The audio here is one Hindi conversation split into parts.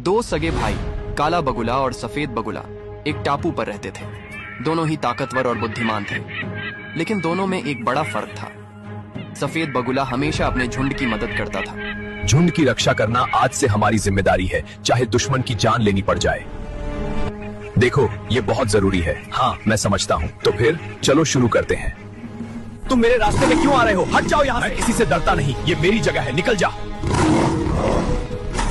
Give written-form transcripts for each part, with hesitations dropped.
दो सगे भाई काला बगुला और सफेद बगुला एक टापू पर रहते थे। दोनों ही ताकतवर और बुद्धिमान थे, लेकिन दोनों में एक बड़ा फर्क था। सफेद बगुला हमेशा अपने झुंड की मदद करता था। झुंड की रक्षा करना आज से हमारी जिम्मेदारी है, चाहे दुश्मन की जान लेनी पड़ जाए। देखो, ये बहुत जरूरी है। हाँ, मैं समझता हूँ। तो फिर चलो शुरू करते हैं। तुम मेरे रास्ते में क्यों आ रहे हो? हट जाओ यहाँ से। मैं किसी से डरता नहीं, ये मेरी जगह है, निकल जा।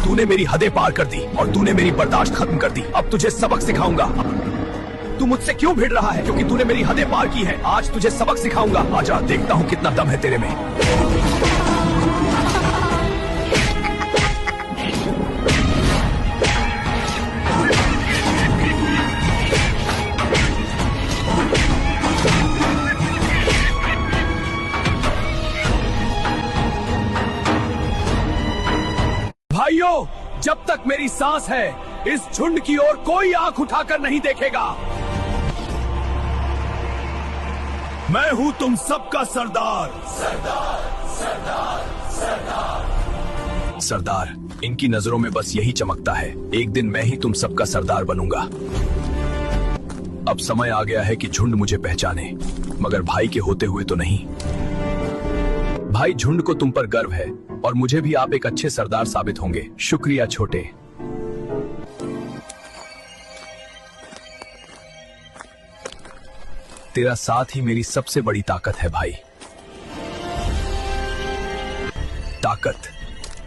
तूने मेरी हदें पार कर दी और तूने मेरी बर्दाश्त खत्म कर दी। अब तुझे सबक सिखाऊंगा। तू मुझसे क्यों भिड़ रहा है? क्योंकि तूने मेरी हदें पार की है। आज तुझे सबक सिखाऊंगा। आजा, देखता हूँ कितना दम है तेरे में। भाइयों, जब तक मेरी सांस है, इस झुंड की ओर कोई आंख उठाकर नहीं देखेगा। मैं हूं तुम सबका सरदार। सरदार, सरदार, सरदार। सरदार, इनकी नजरों में बस यही चमकता है। एक दिन मैं ही तुम सबका सरदार बनूंगा। अब समय आ गया है कि झुंड मुझे पहचाने, मगर भाई के होते हुए तो नहीं। भाई, झुंड को तुम पर गर्व है और मुझे भी आप एक अच्छे सरदार साबित होंगे। शुक्रिया छोटे। तेरा साथ ही मेरी सबसे बड़ी ताकत है भाई।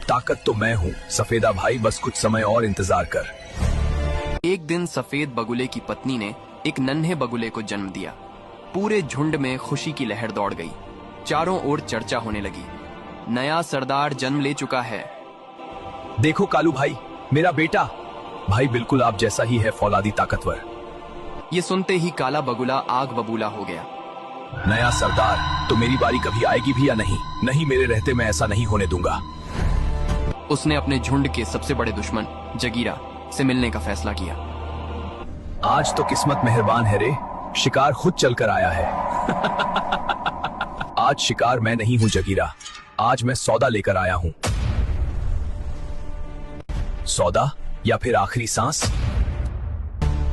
ताकत तो मैं हूं सफेदा भाई, बस कुछ समय और इंतजार कर। एक दिन सफेद बगुले की पत्नी ने एक नन्हे बगुले को जन्म दिया। पूरे झुंड में खुशी की लहर दौड़ गई। चारों ओर चर्चा होने लगी। नया सरदार जन्म ले चुका है। देखो कालू भाई, मेरा बेटा। भाई, बिल्कुल आप जैसा ही है, फौलादी ताकतवर। ये सुनते ही काला बगुला आग बबूला हो गया। नया सरदार, तो मेरी बारी कभी आएगी भी या नहीं? नहीं, मेरे रहते मैं ऐसा नहीं होने दूंगा। उसने अपने झुंड के सबसे बड़े दुश्मन जगीरा से मिलने का फैसला किया। आज तो किस्मत मेहरबान है रे, शिकार खुद चलकर आया है। आज शिकार मैं नहीं हूं जगीरा, आज मैं सौदा लेकर आया हूं। सौदा या फिर आखिरी सांस?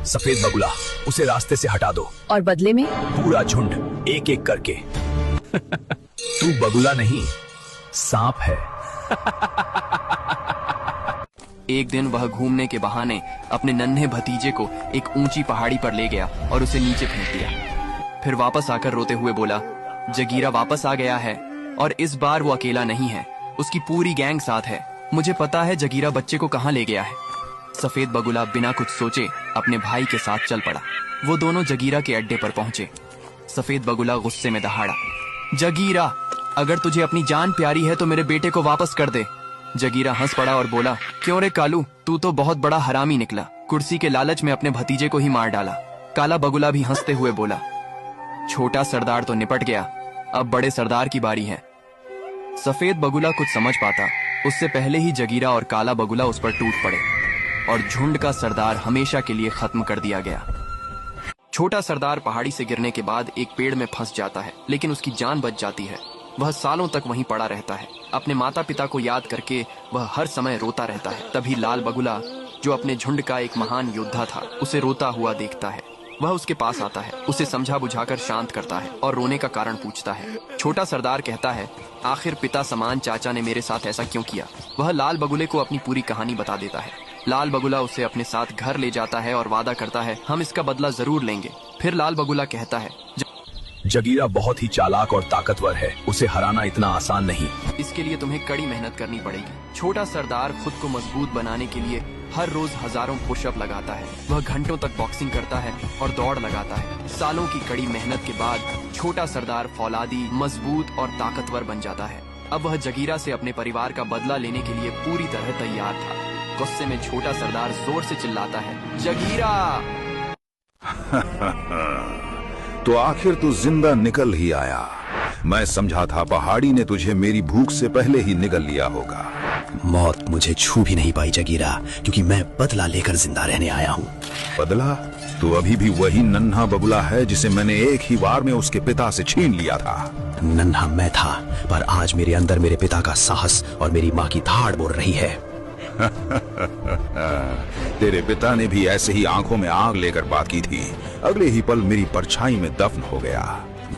सफेद बगुला, उसे रास्ते से हटा दो। और बदले में? पूरा झुंड एक एक करके। तू बगुला नहीं, सांप है। एक दिन वह घूमने के बहाने अपने नन्हे भतीजे को एक ऊंची पहाड़ी पर ले गया और उसे नीचे फेंक दिया। फिर वापस आकर रोते हुए बोला, जगीरा वापस आ गया है और इस बार वो अकेला नहीं है, उसकी पूरी गैंग साथ है। मुझे पता है जगीरा बच्चे को कहाँ ले गया है। सफेद बगुला बिना कुछ सोचे अपने भाई के साथ चल पड़ा। वो दोनों जगीरा के अड्डे पर पहुंचे। सफेद बगुला गुस्से में दहाड़ा, जगीरा, अगर तुझे अपनी जान प्यारी है तो मेरे बेटे को वापस कर दे। जगीरा हंस पड़ा और बोला, क्यों रे कालू, तू तो बहुत बड़ा हरामी निकला। कुर्सी के लालच में अपने भतीजे को ही मार डाला। काला बगुला भी हंसते हुए बोला, छोटा सरदार तो निपट गया, अब बड़े सरदार की बारी है। सफेद बगुला कुछ समझ पाता उससे पहले ही जगीरा और काला बगुला उस पर टूट पड़े और झुंड का सरदार हमेशा के लिए खत्म कर दिया गया। छोटा सरदार पहाड़ी से गिरने के बाद एक पेड़ में फंस जाता है, लेकिन उसकी जान बच जाती है। वह सालों तक वहीं पड़ा रहता है। अपने माता पिता को याद करके वह हर समय रोता रहता है। तभी लाल बगुला, जो अपने झुंड का एक महान योद्धा था, उसे रोता हुआ देखता है। वह उसके पास आता है, उसे समझा बुझाकर शांत करता है और रोने का कारण पूछता है। छोटा सरदार कहता है, आखिर पिता समान चाचा ने मेरे साथ ऐसा क्यों किया? वह लाल बगुले को अपनी पूरी कहानी बता देता है। लाल बगुला उसे अपने साथ घर ले जाता है और वादा करता है, हम इसका बदला जरूर लेंगे। फिर लाल बगुला कहता है, जगीरा बहुत ही चालाक और ताकतवर है, उसे हराना इतना आसान नहीं। इसके लिए तुम्हें कड़ी मेहनत करनी पड़ेगी। छोटा सरदार खुद को मजबूत बनाने के लिए हर रोज हजारों पुशअप लगाता है। वह घंटों तक बॉक्सिंग करता है और दौड़ लगाता है। सालों की कड़ी मेहनत के बाद छोटा सरदार फौलादी, मजबूत और ताकतवर बन जाता है। अब वह जगीरा से अपने परिवार का बदला लेने के लिए पूरी तरह तैयार था। गुस्से में छोटा सरदार जोर से चिल्लाता है, जगीरा! तो आखिर तू जिंदा निकल ही आया। मैं समझा था पहाड़ी ने तुझे मेरी भूख से पहले ही निगल लिया होगा। मौत मुझे छू भी नहीं पाई जगीरा, क्योंकि मैं बदला लेकर जिंदा रहने आया हूँ। बदला? तू अभी भी वही नन्हा बगुला है जिसे मैंने एक ही बार में उसके पिता से छीन लिया था। नन्हा मैं था, पर आज मेरे अंदर मेरे पिता का साहस और मेरी माँ की धाड़ बोल रही है। तेरे पिता ने भी ऐसे ही आंखों में आग लेकर बात की थी। अगले ही पल मेरी परछाई में दफन हो गया।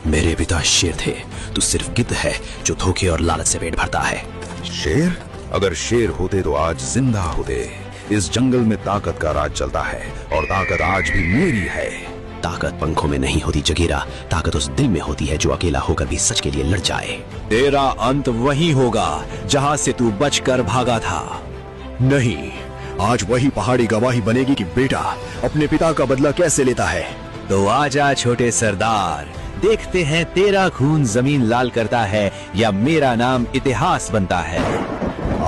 मेरे पिता शेर थे, तू सिर्फ गिद्ध है जो धोखे और लालच से पेट भरता है। शेर? अगर शेर होते तो आज जिंदा होते। इस जंगल में ताकत का राज चलता है और ताकत आज भी मेरी है। ताकत पंखों में नहीं होती जगीरा, ताकत उस दिल में होती है जो अकेला होकर भी सच के लिए लड़ जाए। तेरा अंत वही होगा जहां से तू बचकर भागा था। नहीं, आज वही पहाड़ी गवाही बनेगी कि बेटा अपने पिता का बदला कैसे लेता है। तो आजा छोटे सरदार, देखते हैं तेरा खून जमीन लाल करता है या मेरा नाम इतिहास बनता है।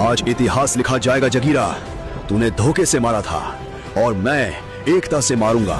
आज इतिहास लिखा जाएगा जगीरा। तूने धोखे से मारा था और मैं एकता से मारूंगा।